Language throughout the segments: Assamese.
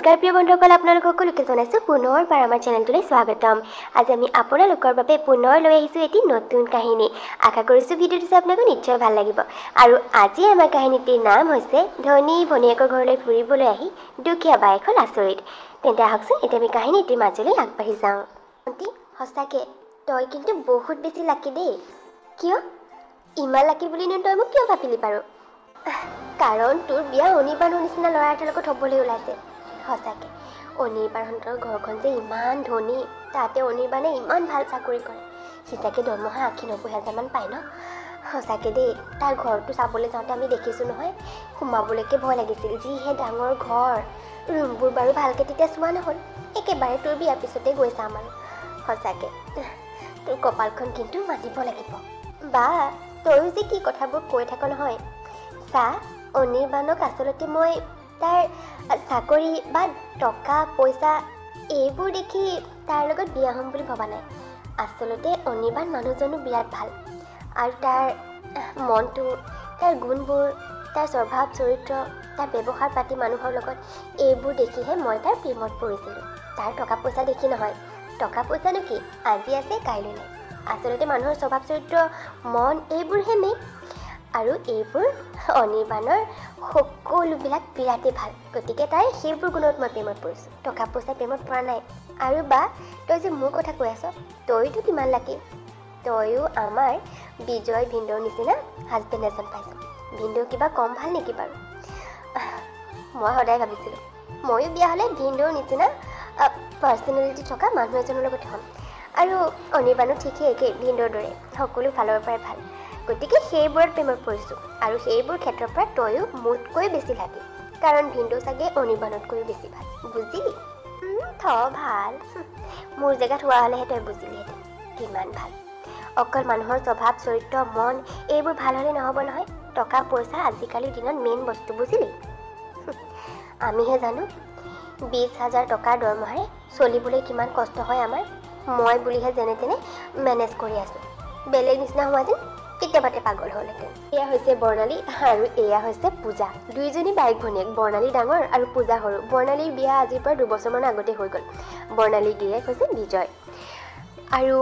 নমস্কাৰ প্ৰিয় বন্ধুসকল, আপোনালোক সকলোকে জনাইছোঁ পুনৰবাৰ আমাৰ চেনেলটোলৈ স্বাগতম। আজি আমি আপোনালোকৰ বাবে পুনৰ লৈ আহিছোঁ এটি নতুন কাহিনী। আশা কৰিছোঁ ভিডিঅ'টো চাই আপোনালোকৰ নিশ্চয় ভাল লাগিব। আৰু আজি আমাৰ কাহিনীটিৰ নাম হৈছে ধনী ভনীয়েকৰ ঘৰলৈ ফুৰিবলৈ আহি দুখীয়া বায়েকৰ আচৰিত। তেন্তে আহকচোন এতিয়া আমি কাহিনীটিৰ মাজলৈ আগবাঢ়ি যাওঁ। ভণ্টি, সঁচাকৈ তই কিন্তু বহুত বেছি লাকি দেই। কিয়? ইমান লাকি বুলিনো তই মোক কিয় ভাবিলি বাৰু? কাৰণ তোৰ বিয়া অনিৰ্বাণৰ নিচিনা ল'ৰা এটাৰ লগত হ'বলৈ ওলাইছে। সঁচাকৈ অনিৰ্বাণহঁতৰ ঘৰখন যে ইমান ধনী, তাতে অনিৰ্বাণে ইমান ভাল চাকৰি কৰে। সি চাগে দৰমহা 80,000-90,000 পায় ন? সঁচাকৈ দেই, তাৰ ঘৰটো চাবলৈ যাওঁতে আমি দেখিছোঁ নহয়, সোমাবলৈকে ভয় লাগিছিল। যিহে ডাঙৰ ঘৰ, ৰুমবোৰ বাৰু ভালকৈ তেতিয়া চোৱা নহ'ল, একেবাৰে তোৰ বিয়াৰ পিছতে গৈ চাম আৰু। সঁচাকৈ তোৰ কপালখন কিন্তু মানিব লাগিব। বা তয়ো যে কি কথাবোৰ কৈ থাক নহয়। চা, অনিৰ্বাণক আচলতে মই তাৰ চাকৰি বা টকা পইচা এইবোৰ দেখি তাৰ লগত বিয়া হ'ম বুলি ভবা নাই। আচলতে অনিৰ্বাণ মানুহজনো বিৰাট ভাল, আৰু তাৰ মনটো, তাৰ গুণবোৰ, তাৰ স্বভাৱ চৰিত্ৰ, তাৰ ব্যৱহাৰ পাতি মানুহৰ লগত, এইবোৰ দেখিহে মই তাৰ প্ৰেমত পৰিছিলোঁ। তাৰ টকা পইচা দেখি নহয়। টকা পইচানো কি, আজি আছে কাইলৈ নাই। আচলতে মানুহৰ স্বভাৱ চৰিত্ৰ, মন, এইবোৰহে মেইন। আৰু এইবোৰ অনিৰ্বাণৰ সকলোবিলাক বিৰাটেই ভাল। গতিকে তাই সেইবোৰ গুণত মই প্ৰেমত পৰিছোঁ, টকা পইচা প্ৰেমত পৰা নাই। আৰু বা তই যে মোৰ কথা কৈ আছ, তইতো কিমান লাকি। তয়ো আমাৰ বিজয় ভিনদেউৰ নিচিনা হাজবেণ্ড এজন পাইছোঁ। ভিনদেউ কিবা কম ভাল নেকি বাৰু? মই সদায় ভাবিছিলোঁ ময়ো বিয়া হ'লে ভিনদেউৰ নিচিনা পাৰ্চনেলিটি থকা মানুহ এজনৰ লগত হ'ম। আৰু অনিৰ্বাণো ঠিকেই একেই, ভিনদেউৰ দৰে সকলো ফালৰ পৰাই ভাল। গতিকে সেইবোৰত প্ৰেমত পৰিছোঁ, আৰু সেইবোৰ ক্ষেত্ৰৰ পৰা তয়ো মোতকৈ বেছি লাগে। কাৰণ ভিনদেউ চাগে অনিৰ্বাণতকৈও বেছি ভাল, বুজিলি? ভাল। মোৰ জেগাত হোৱা হ'লেহে তই বুজিলিহেঁতেন কিমান ভাল। অকল মানুহৰ স্বভাৱ চৰিত্ৰ, মন, এইবোৰ ভাল হ'লে নহ'ব নহয়। টকা পইচা আজিকালিৰ দিনত মেইন বস্তু, বুজিলি? আমিহে জানো 20,000 টকাৰ দৰমহাৰে চলিবলৈ কিমান কষ্ট হয় আমাৰ। মই বুলিহে যেনে তেনে মেনেজ কৰি আছোঁ। বেলেগ নিচিনা হোৱা যেন কেতিয়াবাতে পাগল হ'লহেঁতেন। এয়া হৈছে বৰ্ণালী আৰু এয়া হৈছে পূজা। দুইজনী বায়েক ভনীয়েক, বৰ্ণালী ডাঙৰ আৰু পূজা সৰু। বৰ্ণালীৰ বিয়া আজিৰ পৰা 2 বছৰমান আগতে হৈ গ'ল। বৰ্ণালীৰ গিৰিয়েক হৈছে বিজয়। আৰু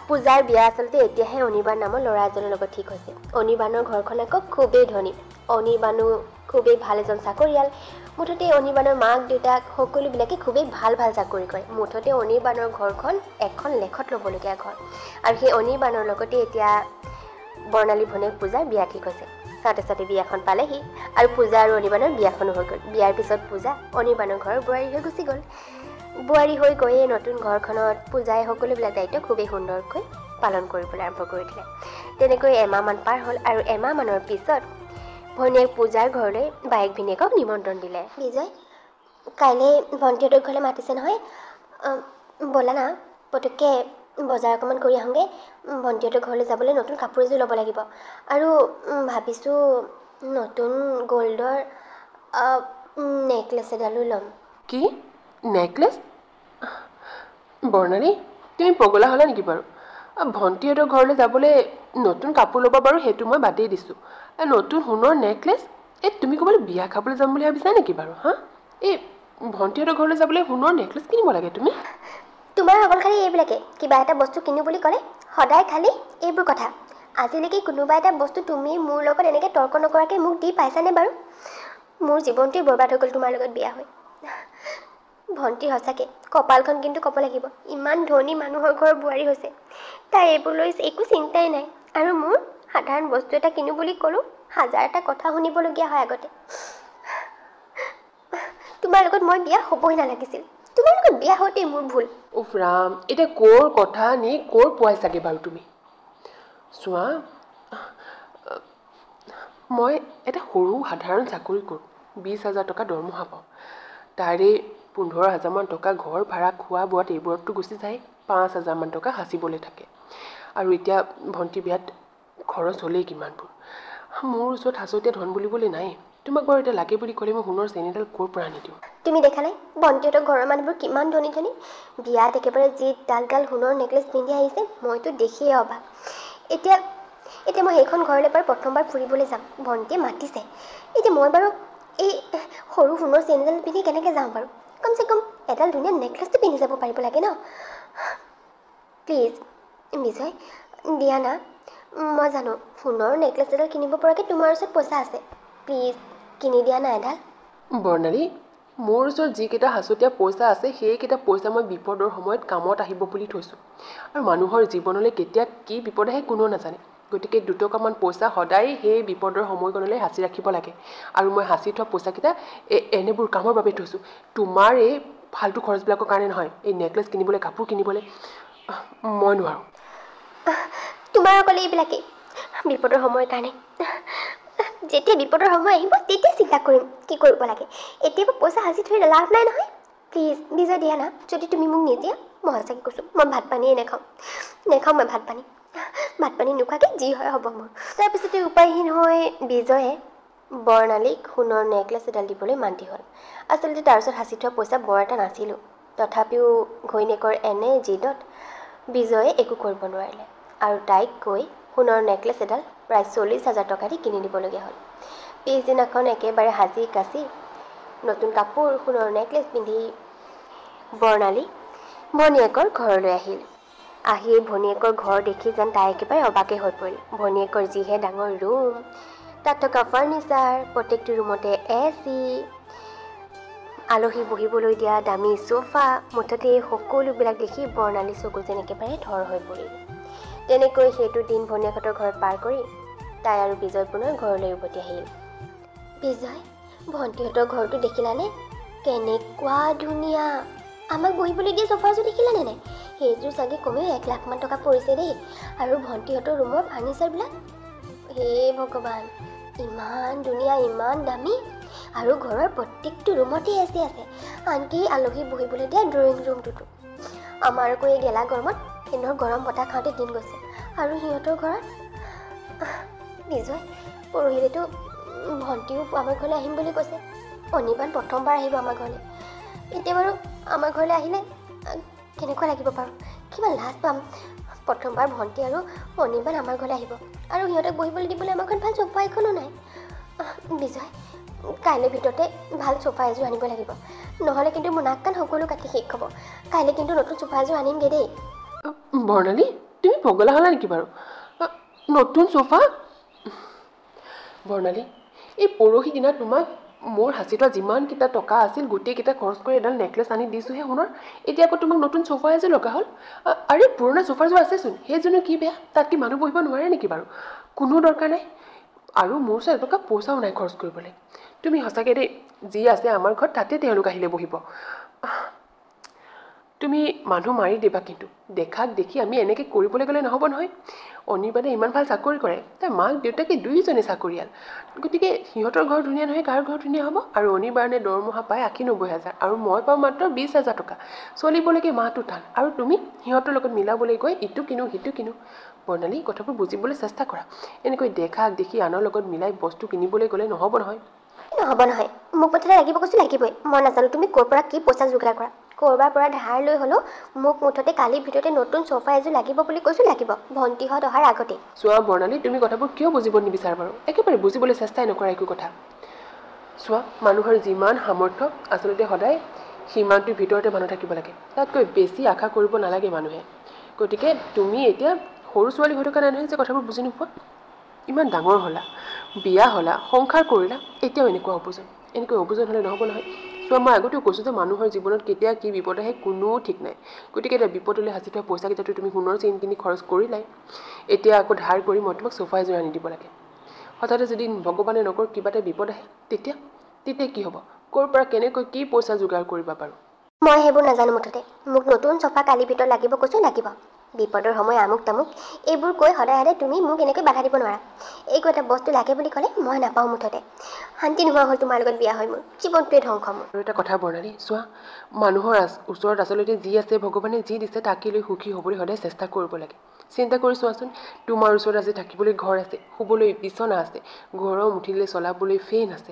পূজাৰ বিয়া আচলতে এতিয়াহে অনিৰ্বাণ নামৰ ল'ৰা এজনৰ লগত ঠিক হৈছে। অনিৰ্বাণৰ ঘৰখন আকৌ খুবেই ধনী। অনিৰ্বাণো খুবেই ভাল এজন চাকৰিয়াল। মুঠতে অনিৰ্বাণৰ মাক দেউতাক সকলোবিলাকে খুবেই ভাল ভাল চাকৰি কৰে। মুঠতে অনিৰ্বাণৰ ঘৰখন এখন লেখত ল'বলগীয়া ঘৰ। আৰু সেই অনিৰ্বাণৰ লগতে এতিয়া বৰ্ণালী ভনীয়েক পূজাৰ বিয়া ঠিক হৈছে। সাথে সাথে বিয়াখন পালেহি, আৰু পূজা আৰু অনিৰ্বাণৰ বিয়াখনো হৈ গ'ল। বিয়াৰ পিছত পূজা অনিৰ্বাণৰ ঘৰৰ বোৱাৰী হৈ গুচি গ'ল। বোৱাৰী হৈ গৈয়ে নতুন ঘৰখনত পূজাই সকলোবিলাক দায়িত্ব খুবেই সুন্দৰকৈ পালন কৰিবলৈ আৰম্ভ কৰি দিলে। তেনেকৈ এমাহমান পাৰ হ'ল, আৰু এমাহমানৰ পিছত ভনীয়েক পূজাৰ ঘৰলৈ বায়েক ভিনীয়েকক নিমন্ত্ৰণ দিলে। বিজয়, কাইলৈ ভণ্টিহঁতৰ ঘৰলৈ মাতিছে নহয়, ব'লা না পটককৈ বজাৰ অকণমান কৰি আহোঁগৈ। ভণ্টিহঁতৰ ঘৰলৈ যাবলৈ নতুন কাপোৰ এযোৰ ল'ব লাগিব, আৰু ভাবিছোঁ নতুন গ'ল্ডৰ নেকলেছ এডালো ল'ম। কি নেকলেছ? বৰ্ণালী, তুমি পগলা হ'লা নেকি বাৰু? ভণ্টিহঁতৰ ঘৰলৈ যাবলৈ নতুন কাপোৰ ল'ব বাৰু, সেইটো মই বাদেই দিছোঁ। নতুন সোণৰ নেকলেছ? তুমি ক'বলৈ বিয়া খাবলৈ যাম বুলি ভাবিছা নেকি বাৰু? এই ভণ্টিহঁতৰ ঘৰলৈ যাবলৈ সোণৰ নেকলেছ কিনিব লাগে তুমি? তোমাৰ অকল খালি এইবিলাকে, কিবা এটা বস্তু কিনো বুলি ক'লে সদায় খালি এইবোৰ কথা। আজিলৈকে কোনোবা এটা বস্তু তুমি মোৰ লগত এনেকৈ তৰ্ক নকৰাকৈ মোক দি পাইছানে বাৰু? মোৰ জীৱনটোৱে বৰবাদ হৈ গ'ল তোমাৰ লগত বিয়া হৈ। ভণ্টি সঁচাকৈ কপালখন কিন্তু ক'ব লাগিব, ইমান ধনী মানুহৰ ঘৰৰ বোৱাৰী হৈছে। তাই এইবোৰ লৈ একো চিন্তাই নাই। আৰু মোৰ সাধাৰণ বস্তু এটা কিনো বুলি ক'লোঁ 1000টা কথা শুনিবলগীয়া হয় আগতে। তোমাৰ লগত মই বিয়া হ'বই নালাগিছিল। তোমাৰ লগত বিয়া হওঁতেই মোৰ ভুল। উফ ৰাম, এতিয়া ক'ৰ কথা নি ক'ৰ পোৱাই চাগে বাৰু তুমি? চোৱা, মই এটা সৰু সাধাৰণ চাকৰি কৰোঁ, 20,000 টকা দৰমহা পাওঁ। তাৰে 15,000 টকা ঘৰ ভাড়া, খোৱা বোৱাত এইবোৰততো গুচি যায়। 5,000 টকা সাঁচিবলৈ থাকে। আৰু এতিয়া ভণ্টিৰ বিয়াত খৰচ হ'লেই কিমানবোৰ। মোৰ ওচৰত সাঁচতীয়া ধন বুলিবলৈ নাই। তোমাক বাৰু এতিয়া লাগে বুলি ক'লে মই সোণৰ চেইনডাল ক'ৰ পৰা আনি দিওঁ? তুমি দেখা নাই ভণ্টিহঁতৰ ঘৰৰ মানুহবোৰ কিমান ধনী ধনী? বিয়াত একেবাৰে যি ডাল সোণৰ নেকলেছ পিন্ধি আহিছে, মইতো দেখিয়ে অবাক। এতিয়া মই সেইখন ঘৰলৈ বাৰু প্ৰথমবাৰ ফুৰিবলৈ যাম, ভণ্টিয়ে মাতিছে। এতিয়া মই বাৰু এই সৰু সোণৰ চেইনডাল পিন্ধি কেনেকৈ যাওঁ বাৰু? কমচে কম এডাল ধুনীয়া নেকলেছটো পিন্ধি যাব পাৰিব লাগে ন। প্লিজ বিজয়, দিয়া না। মই জানো সোণৰ নেকলেছ এডাল কিনিব পৰাকৈ তোমাৰ ওচৰত পইচা আছে। প্লিজ কিনি দিয়া না এডাল। বৰ্ণালী, মোৰ ওচৰত যিকেইটা সাঁচতীয়া পইচা আছে সেইকেইটা পইচা মই বিপদৰ সময়ত কামত আহিব বুলি থৈছোঁ। আৰু মানুহৰ জীৱনলৈ কেতিয়া কি বিপদ আহে কোনেও নাজানে। গতিকে দুটকামান পইচা সদায় সেই বিপদৰ সময়কণলৈ সাঁচি ৰাখিব লাগে। আৰু মই সাঁচি থোৱা পইচাকেইটা এনেবোৰ কামৰ বাবে থৈছোঁ। তোমাৰ এই ফাল্টু খৰচবিলাকৰ কাৰণে নহয়। এই নেকলেছ কিনিবলৈ, কাপোৰ কিনিবলৈ মই নোৱাৰোঁ। তোমাৰ অকলে এইবিলাকেই বিপদৰ সময়ৰ কাৰণে। যেতিয়া বিপদৰ সময় আহিব তেতিয়া চিন্তা কৰিম কি কৰিব লাগে। এতিয়া পইচা সাঁচি থৈ লাভ নাই নহয়। প্লিজ বিজয়, দিয়া না। যদি তুমি মোক নিদিয়া মই সঁচাকৈ কৈছোঁ মই ভাত পানীয়ে নাখাওঁ মই ভাত পানী নোখোৱাকৈ যি হয় হ'ব মোৰ। তাৰপিছতে উপায়হীন হৈ বিজয়ে বৰ্ণালীক সোণৰ নেকলেছ এডাল দিবলৈ মান্তি হ'ল। আচলতে তাৰ ওচৰত সাঁচি থোৱা পইচা বৰ এটা নাছিলোঁ। তথাপিও ঘৈণীয়েকৰ এনে জিদত বিজয়ে একো কৰিব নোৱাৰিলে আৰু তাইক কৈ সোণৰ নেকলেছ এডাল প্ৰায় 40,000 টকা দি কিনি দিবলগীয়া হ'ল। পিছদিনাখন একেবাৰে সাজি কাচি নতুন কাপোৰ, সোণৰ নেকলেছ পিন্ধি বৰ্ণালী ভনীয়েকৰ ঘৰলৈ আহিল। আহি ভনীয়েকৰ ঘৰ দেখি যেন তাই একেবাৰে অবাকে হৈ পৰিল। ভনীয়েকৰ যিহে ডাঙৰ ৰুম, তাত থকা ফাৰ্ণিচাৰ, প্ৰত্যেকটো ৰুমতে AC, আলহী বহিবলৈ দিয়া দামী চোফা, মুঠতে এই সকলোবিলাক দেখি বৰ্ণালী চকু যেন একেবাৰে থৰ হৈ পৰিল। তেনেকৈ সেইটো দিন ভনীয়েকহঁতৰ ঘৰত পাৰ কৰি তাই আৰু বিজয় পুনৰ ঘৰলৈ উভতি আহিল। বিজয়, ভণ্টিহঁতৰ ঘৰটো দেখিলানে? কেনেকুৱা ধুনীয়া। আমাক বহিবলৈ দিয়া চোফাযোৰ দেখিলানে নাই? সেইযোৰ চাগে কমেও 1 লাখমান টকা পৰিছে দেই। আৰু ভণ্টিহঁতৰ ৰুমৰ ফাৰ্ণিচাৰবিলাক, হে ভগৱান, ইমান ধুনীয়া, ইমান দামী। আৰু ঘৰৰ প্ৰত্যেকটো ৰুমতে AC আছে, আনকি আলহী বহিবলৈ দিয়া ড্ৰয়িং ৰুমটোতো। আমাৰ আকৌ এই গেলা গৰমত ফেনৰ গৰম বতাহ খাওঁতে দিন গৈছে। আৰু সিহঁতৰ ঘৰত বিজয়, পৰহিলেতো ভণ্টিও আমাৰ ঘৰলৈ আহিম বুলি কৈছে। অনিৰ্বাণ প্ৰথমবাৰ আহিব আমাৰ ঘৰলৈ। এতিয়া বাৰু আমাৰ ঘৰলৈ আহিলে কেনেকুৱা লাগিব বাৰু? কিমান লাজ পাম। প্ৰথমবাৰ ভণ্টি আৰু অনিৰ্বাণ আমাৰ ঘৰলৈ আহিব আৰু সিহঁতক বহিবলৈ দিবলৈ আমাৰ ঘৰত ভাল চোফা এখনো নাই। বিজয়, কাইলৈ ভিতৰতে ভাল চোফা এযোৰ আনিব লাগিব, নহ'লে কিন্তু মোৰ নাক কাণ সকলো কাটি শেষ হ'ব। কাইলৈ কিন্তু নতুন চোফা এযোৰ আনিমগৈ দেই। বৰ্ণালী, তুমি পগলা হ'লা নেকি বাৰু? নতুন চোফা? বৰ্ণালী, এই পৰহি দিনা তোমাক মোৰ সাঁচি থোৱা যিমানকেইটা টকা আছিল গোটেইকেইটা খৰচ কৰি এডাল নেকলেছ আনি দিছোঁহে সোণৰ। এতিয়া আকৌ তোমাক নতুন চোফা এযোৰ লগা হ'ল। আৰে পুৰণা চোফাযোৰ আছেচোন, সেইযোৰনো কি বেয়া? তাত কি মানুহ বহিব নোৱাৰে নেকি বাৰু? কোনো দৰকাৰ নাই। আৰু মোৰ ওচৰত এটকা পইচাও নাই খৰচ কৰিবলৈ। তুমি সঁচাকৈ দেই, যি আছে আমাৰ ঘৰত তাতে তেওঁলোক আহিলে বহিব। তুমি মানুহ মাৰি দিবা কিন্তু। দেখাক দেখি আমি এনেকৈ কৰিবলৈ গ'লে নহ'ব নহয়। অনিৰ্বাণে ইমান ভাল চাকৰি কৰে, তাৰ মাক দেউতাকে দুয়োজনে চাকৰিয়াল। গতিকে সিহঁতৰ ঘৰ ধুনীয়া নহয় কাৰ ঘৰ ধুনীয়া হ'ব? আৰু অনিৰ্বাণে দৰমহা পায় 80-90 হাজাৰ আৰু মই পাওঁ মাত্ৰ 20,000 টকা। চলিবলৈকে মাহটো টান। আৰু তুমি সিহঁতৰ লগত মিলাবলৈ গৈ ইটো কিনো সিটো কিনো। বৰ্ণালী, কথাবোৰ বুজিবলৈ চেষ্টা কৰা। এনেকৈ দেখাক দেখি আনৰ লগত মিলাই বস্তু কিনিবলৈ গ'লে নহ'ব নহয়। নহ'ব নহয়, মোক মুঠতে লাগিব কৈছোঁ লাগিবই। মই নাজানো তুমি ক'ৰ পৰা কি পইচা যোগাৰ কৰা। ক'ৰবাৰ পৰা ধাৰ লৈ হ'লেও মোক মুঠতে কালিৰ ভিতৰতে নতুন চোফা এযোৰ লাগিব বুলি কৈছোঁ লাগিব, ভণ্টিহঁত অহাৰ আগতেই। চোৱা বৰ্ণালী, তুমি কথাবোৰ কিয় বুজিব নিবিচাৰা বাৰু? একেবাৰে বুজিবলৈ চেষ্টাই নকৰা একো কথা। চোৱা, মানুহৰ যিমান সামৰ্থ্য আচলতে সদায় সীমাটোৰ ভিতৰতে মানুহ থাকিব লাগে। তাতকৈ বেছি আশা কৰিব নালাগে মানুহে। গতিকে তুমি এতিয়া সৰু ছোৱালী হৈ থকা নাই নহয় যে কথাবোৰ বুজি নোপোৱা। ইমান ডাঙৰ হ'লা, বিয়া হ'লা, সংসাৰ কৰিলা, এতিয়াও এনেকুৱা অবুজন। এনেকৈ অবুজন হ'লে নহ'ব নহয়। চোৱা, মই আগতেও কৈছোঁ যে মানুহৰ জীৱনত কেতিয়া কি বিপদ আহে কোনো ঠিক নাই। গতিকে এতিয়া বিপদলৈ সাঁচি থোৱা পইচাকেইটাতো তুমি সোণৰ চেইন কিনি খৰচ কৰিলাই। এতিয়া আকৌ ধাৰ কৰি মই তোমাক চোফা এযোৰ আনি দিব লাগে। হঠাতে যদি ভগৱানে নকৰক কিবা এটা বিপদ আহে তেতিয়া কি হ'ব? ক'ৰ পৰা কেনেকৈ কি পইচা যোগাৰ কৰিবা বাৰু? মই সেইবোৰ নাজানো। মুঠতে মোক নতুন চোফা কালিৰ ভিতৰত লাগিব কৈছোঁ লাগিব। বিপদৰ সময় আমুক তামুক এইবোৰ কৈ সদায় তুমি মোক এনেকৈ বাধা দিব নোৱাৰা। একো এটা বস্তু লাগে বুলি ক'লে মই নাপাওঁ। মুঠতে শান্তি নোহোৱা হ'ল তোমাৰ লগত বিয়া হৈ মোৰ জীৱনটোৱে ধ্বংস মোৰ। আৰু এটা কথা বৰ্ণালী, চোৱা, মানুহৰ ওচৰত আচলতে যি আছে ভগৱানে যি দিছে তাকে লৈ সুখী হ'বলৈ সদায় চেষ্টা কৰিব লাগে। চিন্তা কৰি চোৱাচোন, তোমাৰ ওচৰত আজি থাকিবলৈ ঘৰ আছে, শুবলৈ বিচনা আছে, গৰম উঠিলে চলাবলৈ ফেন আছে।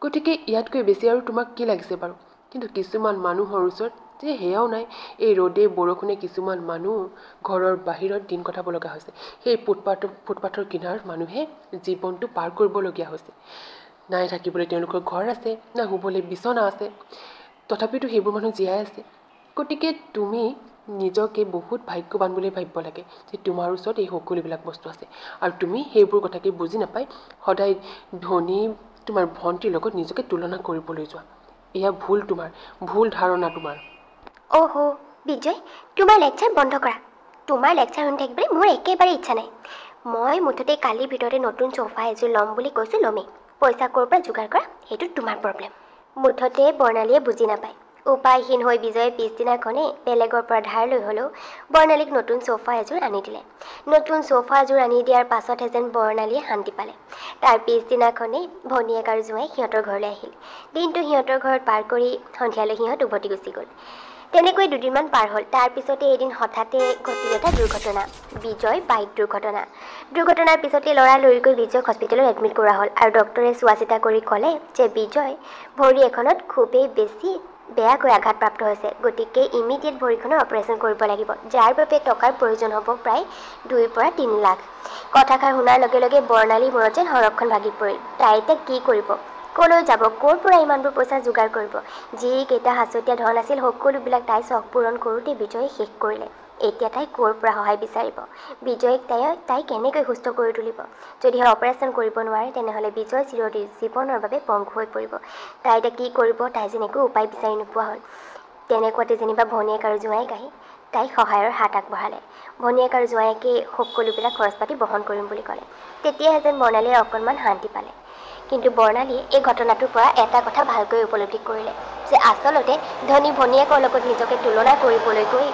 গতিকে ইয়াতকৈ বেছি আৰু তোমাক কি লাগিছে বাৰু? কিন্তু কিছুমান মানুহৰ ওচৰত যে সেয়াও নাই। এই ৰ'দে বৰষুণে কিছুমান মানুহ ঘৰৰ বাহিৰত দিন কটাব লগা হৈছে। সেই ফুটপাথৰ কিনাৰত মানুহে জীৱনটো পাৰ কৰিবলগীয়া হৈছে। নাই থাকিবলৈ তেওঁলোকৰ ঘৰ আছে, না শুবলৈ বিচনা আছে। তথাপিতো সেইবোৰ মানুহ জীয়াই আছে। গতিকে তুমি নিজকে বহুত ভাগ্যৱান বুলি ভাবিব লাগে যে তোমাৰ ওচৰত এই সকলোবিলাক বস্তু আছে আৰু তুমি সেইবোৰ কথাকে বুজি নাপাই সদায় ধনী তোমাৰ ভণ্টিৰ লগত নিজকে তুলনা কৰিবলৈ যোৱা। এয়া তোমাৰ ভুল ধাৰণা তোমাৰ। অহ' বিজয়, তোমাৰ লেকচাৰ বন্ধ কৰা। তোমাৰ লেকচাৰ শুনি থাকিবলৈ মোৰ একেবাৰে ইচ্ছা নাই। মই মুঠতে কালিৰ ভিতৰতে নতুন চোফা এযোৰ ল'ম বুলি কৈছোঁ, ল'মেই। পইচা ক'ৰ পৰা যোগাৰ কৰা সেইটো তোমাৰ প্ৰব্লেম। মুঠতে বৰ্ণালীয়ে বুজি নাপায়। উপায়হীন হৈ বিজয়ে পিছদিনাখনেই বেলেগৰ পৰা ধাৰ লৈ হ'লেও বৰ্ণালীক নতুন চোফা এযোৰ আনি দিলে। নতুন চোফাযোৰ আনি দিয়াৰ পাছতহে যেন বৰ্ণালীয়ে শান্তি পালে। তাৰ পিছদিনাখনেই ভনীয়েক আৰু জোঁৱাই সিহঁতৰ ঘৰলৈ আহিল। দিনটো সিহঁতৰ ঘৰত পাৰ কৰি সন্ধিয়ালৈ সিহঁত উভতি গুচি গ'ল। তেনেকৈ দুদিনমান পাৰ হ'ল। তাৰ পিছতে এদিন হঠাতে ঘটিল এটা দুৰ্ঘটনা। বিজয় বাইক দুৰ্ঘটনা। দুৰ্ঘটনাৰ পিছতে লৰালৰিকৈ বিজয়ক হস্পিটেলত এডমিট কৰা হ'ল আৰু ডক্টৰে চোৱা চিতা কৰি ক'লে যে বিজয় ভৰি এখনত খুবেই বেছি বেয়াকৈ আঘাতপ্ৰাপ্ত হৈছে। গতিকে ইমিডিয়েট ভৰিখনৰ অপাৰেশ্যন কৰিব লাগিব, যাৰ বাবে টকাৰ প্ৰয়োজন হ'ব প্ৰায় 2 পৰা 3 লাখ। কথাষাৰ শুনাৰ লগে লগে বৰ্ণালীৰ মূৰত যেন সৰকখন ভাগি পৰিল। তাই এতিয়া কি কৰিব, ক'লৈ যাব, ক'ৰ পৰা ইমানবোৰ পইচা যোগাৰ কৰিব? যিকেইটা সাঁচতীয়া ধন আছিল সকলোবিলাক তাই চখ পূৰণ কৰোঁতে বিজয়ে শেষ কৰিলে। এতিয়া তাই ক'ৰ পৰা সহায় বিচাৰিব? বিজয়ক তাই কেনেকৈ সুস্থ কৰি তুলিব? যদিহে অপাৰেশ্যন কৰিব নোৱাৰে তেনেহ'লে বিজয় জীৱনৰ বাবে পংগু হৈ পৰিব। তাই এতিয়া কি কৰিব, তাই যেন একো উপায় বিচাৰি নোপোৱা হ'ল। তেনেকুৱাতে যেনিবা ভনীয়েক আৰু জোঁৱাইক আহি তাইক সহায়ৰ হাত আগবঢ়ালে। ভনীয়েক আৰু জোঁৱাইকে সকলোবিলাক খৰচ পাতি বহন কৰিম বুলি ক'লে। তেতিয়াহে যেন বৰ্ণালীয়ে অকণমান শান্তি পালে। কিন্তু বৰ্ণালীয়ে এই ঘটনাটোৰ পৰা এটা কথা ভালকৈ উপলব্ধি কৰিলে যে আচলতে ধনী ভনীয়েকৰ লগত নিজকে তুলনা কৰিবলৈ গৈ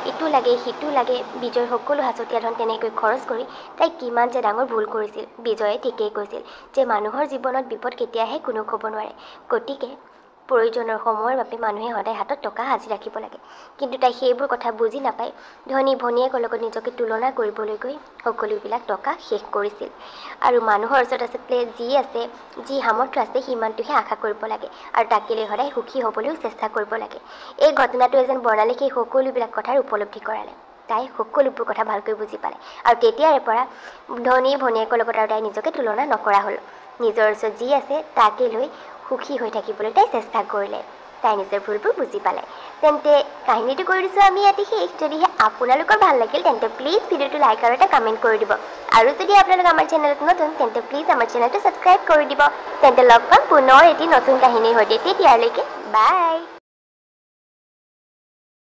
ইটো লাগে সিটো লাগে বিজয়ৰ সকলো সাঁচতীয়া ধন তেনেকৈ খৰচ কৰি তাই কিমান যে ডাঙৰ ভুল কৰিছিল। বিজয়ে ঠিকেই কৈছিল যে মানুহৰ জীৱনত বিপদ কেতিয়া আহে কোনো ক'ব নোৱাৰে। গতিকে প্ৰয়োজনৰ সময়ৰ বাবে মানুহে সদায় হাতত টকা সাজি ৰাখিব লাগে। কিন্তু তাই সেইবোৰ কথা বুজি নাপায় ধনী ভনীয়েকৰ লগত নিজকে তুলনা কৰিবলৈ গৈ সকলোবিলাক টকা শেষ কৰিছিল। আৰু মানুহৰ ওচৰত আচলতে যি সামৰ্থ্য আছে সিমানটোহে আশা কৰিব লাগে আৰু তাকে লৈ সদায় সুখী হ'বলৈও চেষ্টা কৰিব লাগে। এই ঘটনাটোৱে যেন বৰ্ণালীক সেই সকলোবিলাক কথাৰ উপলব্ধি কৰালে। তাই সকলোবোৰ কথা ভালকৈ বুজি পালে আৰু তেতিয়াৰে পৰা ধনী ভনীয়েকৰ লগত আৰু তাই নিজকে তুলনা নকৰা হ'ল। নিজৰ ওচৰত যি আছে তাকে লৈ সুখী হৈ থাকিবলৈ তাই চেষ্টা কৰিলে। তাই নিজৰ ভুলবোৰ বুজি পালে। তেন্তে কাহিনীটো কৰি দিছোঁ আমি ইয়াতে শেষ। যদিহে আপোনালোকৰ ভাল লাগিল তেন্তে প্লিজ ভিডিঅ'টো লাইক আৰু এটা কমেণ্ট কৰি দিব। আৰু যদি আপোনালোক আমাৰ চেনেলত নতুন তেন্তে প্লিজ আমাৰ চেনেলটো ছাবস্ক্ৰাইব কৰি দিব। তেন্তে লগ পাম পুনৰ এটি নতুন কাহিনীৰ সৈতে। তেতিয়ালৈকে বাই।